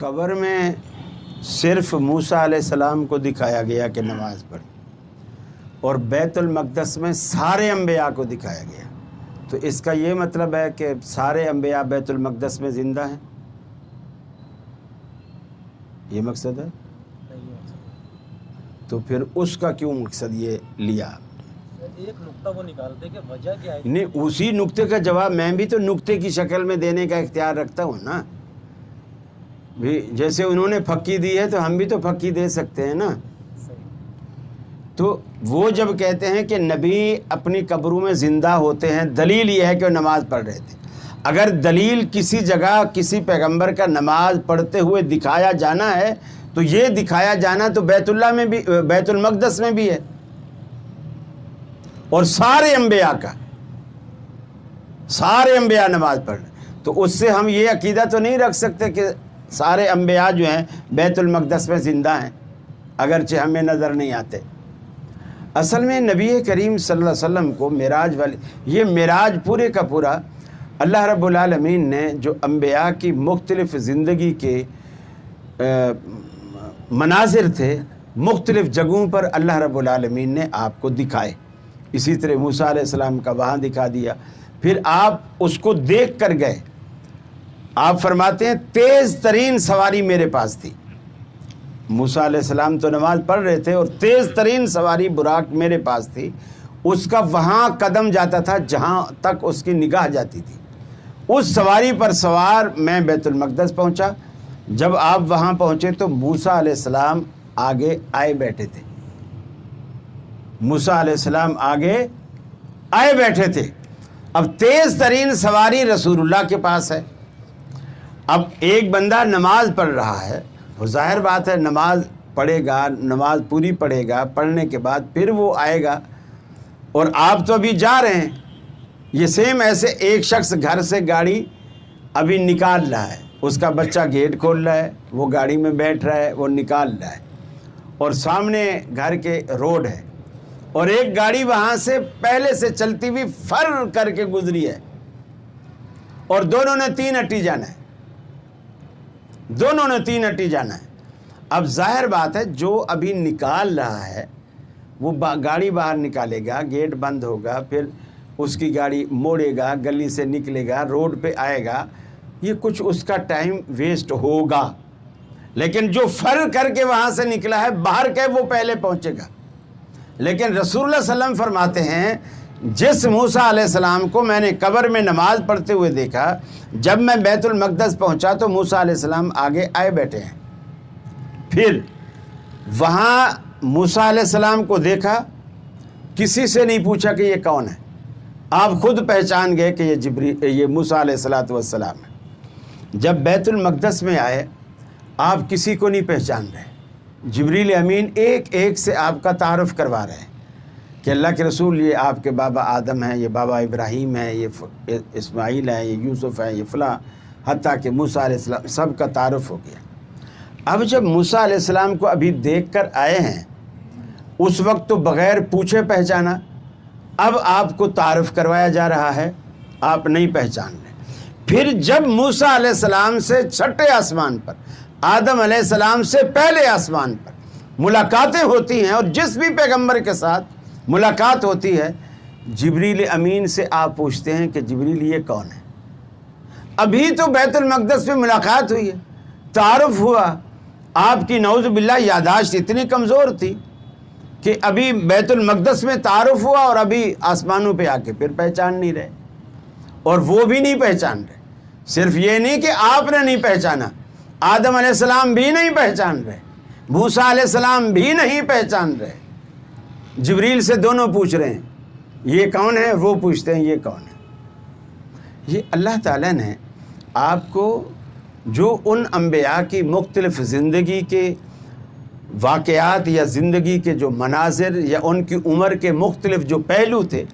قبر میں صرف موسیٰ علیہ السلام کو دکھایا گیا کہ نماز پڑھ، اور بیت المقدس میں سارے انبیاء کو دکھایا گیا، تو اس کا یہ مطلب ہے کہ سارے انبیاء بیت المقدس میں زندہ ہیں؟ یہ مقصد ہے؟ تو پھر اس کا کیوں مقصد یہ لیا؟ ایک نقطہ وہ نکالتے کہ وجہ کیا ہے؟ نہیں، اسی نقطے کا جواب میں بھی تو نقطے کی شکل میں دینے کا اختیار رکھتا ہوں نا بھی، جیسے انہوں نے پھکی دی ہے تو ہم بھی تو پھکی دے سکتے ہیں نا۔ تو وہ جب کہتے ہیں کہ نبی اپنی قبروں میں زندہ ہوتے ہیں، دلیل یہ ہے کہ وہ نماز پڑھ رہے تھے۔ اگر دلیل کسی جگہ کسی پیغمبر کا نماز پڑھتے ہوئے دکھایا جانا ہے تو یہ دکھایا جانا تو بیت اللہ میں بھی، بیت المقدس میں بھی ہے، اور سارے انبیاء کا، سارے انبیاء نماز پڑھ رہے، تو اس سے ہم یہ عقیدہ تو نہیں رکھ سکتے کہ سارے انبیاء جو ہیں بیت المقدس میں زندہ ہیں، اگرچہ ہمیں نظر نہیں آتے۔ اصل میں نبی کریم صلی اللہ علیہ وسلم کو معراج والی، یہ معراج پورے کا پورا اللہ رب العالمین نے جو انبیاء کی مختلف زندگی کے مناظر تھے، مختلف جگہوں پر اللہ رب العالمین نے آپ کو دکھائے۔ اسی طرح موسیٰ علیہ السلام کا وہاں دکھا دیا، پھر آپ اس کو دیکھ کر گئے۔ آپ فرماتے ہیں تیز ترین سواری میرے پاس تھی۔ موسیٰ علیہ السلام تو نماز پڑھ رہے تھے، اور تیز ترین سواری براق میرے پاس تھی، اس کا وہاں قدم جاتا تھا جہاں تک اس کی نگاہ جاتی تھی۔ اس سواری پر سوار میں بیت المقدس پہنچا۔ جب آپ وہاں پہنچے تو موسیٰ علیہ السلام آگے آئے بیٹھے تھے، موسیٰ علیہ السلام آگے آئے بیٹھے تھے۔ اب تیز ترین سواری رسول اللہ کے پاس ہے۔ اب ایک بندہ نماز پڑھ رہا ہے، وہ ظاہر بات ہے نماز پڑھے گا، نماز پوری پڑھے گا، پڑھنے کے بعد پھر وہ آئے گا، اور آپ تو ابھی جا رہے ہیں۔ یہ سیم ایسے ایک شخص گھر سے گاڑی ابھی نکال رہا ہے، اس کا بچہ گیٹ کھول رہا ہے، وہ گاڑی میں بیٹھ رہا ہے، وہ نکال رہا ہے، اور سامنے گھر کے روڈ ہے، اور ایک گاڑی وہاں سے پہلے سے چلتی ہوئی فر کر کے گزری ہے، اور دونوں نے 3 اٹی جانا ہے، دونوں نے 3 اٹی جانا ہے۔ اب ظاہر بات ہے جو ابھی نکال رہا ہے وہ گاڑی باہر نکالے گا، گیٹ بند ہوگا، پھر اس کی گاڑی موڑے گا، گلی سے نکلے گا، روڈ پہ آئے گا، یہ کچھ اس کا ٹائم ویسٹ ہوگا۔ لیکن جو فر کر کے وہاں سے نکلا ہے باہر کے، وہ پہلے پہنچے گا۔ لیکن رسول اللہ صلی اللہ علیہ وسلم فرماتے ہیں جس موسیٰ علیہ السلام کو میں نے قبر میں نماز پڑھتے ہوئے دیکھا، جب میں بیت المقدس پہنچا تو موسیٰ علیہ السلام آگے آئے بیٹھے ہیں۔ پھر وہاں موسیٰ علیہ السلام کو دیکھا، کسی سے نہیں پوچھا کہ یہ کون ہے، آپ خود پہچان گئے کہ یہ موسیٰ علیہ السلام ہے۔ جب بیت المقدس میں آئے آپ کسی کو نہیں پہچان رہے، جبریل امین ایک ایک سے آپ کا تعارف کروا رہے ہیں کہ اللہ کے رسول یہ آپ کے بابا آدم ہیں، یہ بابا ابراہیم ہیں، یہ اسماعیل ہیں، یہ یوسف ہیں، یہ فلاں، حتیٰ کہ موسیٰ علیہ السلام، سب کا تعارف ہو گیا۔ اب جب موسیٰ علیہ السلام کو ابھی دیکھ کر آئے ہیں، اس وقت تو بغیر پوچھے پہچانا، اب آپ کو تعارف کروایا جا رہا ہے، آپ نہیں پہچان رہے۔ پھر جب موسیٰ علیہ السلام سے چھٹے آسمان پر، آدم علیہ السلام سے پہلے آسمان پر ملاقاتیں ہوتی ہیں، اور جس بھی پیغمبر کے ساتھ ملاقات ہوتی ہے، جبریل امین سے آپ پوچھتے ہیں کہ جبریل یہ کون ہے؟ ابھی تو بیت المقدس میں ملاقات ہوئی ہے، تعارف ہوا، آپ کی نعوذ باللہ یادداشت اتنی کمزور تھی کہ ابھی بیت المقدس میں تعارف ہوا اور ابھی آسمانوں پہ آ کے پھر پہچان نہیں رہے، اور وہ بھی نہیں پہچان رہے۔ صرف یہ نہیں کہ آپ نے نہیں پہچانا، آدم علیہ السلام بھی نہیں پہچان رہے، موسیٰ علیہ السلام بھی نہیں پہچان رہے۔ جبریل سے دونوں پوچھ رہے ہیں یہ کون ہے، وہ پوچھتے ہیں یہ کون ہے۔ یہ اللہ تعالیٰ نے آپ کو جو ان انبیاء کی مختلف زندگی کے واقعات یا زندگی کے جو مناظر یا ان کی عمر کے مختلف جو پہلو تھے،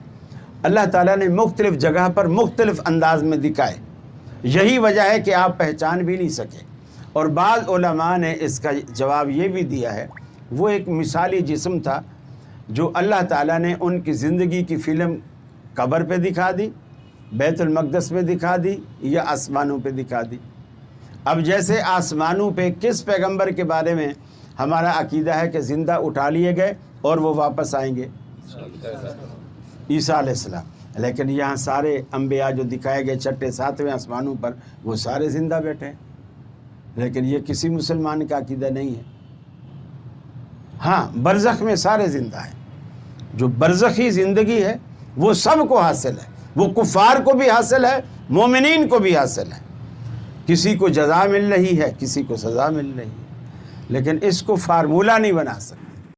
اللہ تعالیٰ نے مختلف جگہ پر مختلف انداز میں دکھائے۔ یہی وجہ ہے کہ آپ پہچان بھی نہیں سکے۔ اور بعض علماء نے اس کا جواب یہ بھی دیا ہے، وہ ایک مثالی جسم تھا جو اللہ تعالیٰ نے ان کی زندگی کی فلم قبر پہ دکھا دی، بیت المقدس پہ دکھا دی، یا آسمانوں پہ دکھا دی۔ اب جیسے آسمانوں پہ کس پیغمبر کے بارے میں ہمارا عقیدہ ہے کہ زندہ اٹھا لیے گئے اور وہ واپس آئیں گے؟ عیسیٰ علیہ السلام. لیکن یہاں سارے انبیاء جو دکھائے گئے چھٹے ساتویں آسمانوں پر وہ سارے زندہ بیٹھے ہیں. لیکن یہ کسی مسلمان کا عقیدہ نہیں ہے. ہاں برزخ میں سارے زندہ ہیں. جو برزخی زندگی ہے وہ سب کو حاصل ہے، وہ کفار کو بھی حاصل ہے، مومنین کو بھی حاصل ہے. کسی کو جزا مل رہی ہے، کسی کو سزا مل رہی ہے، لیکن اس کو فارمولہ نہیں بنا سکتے.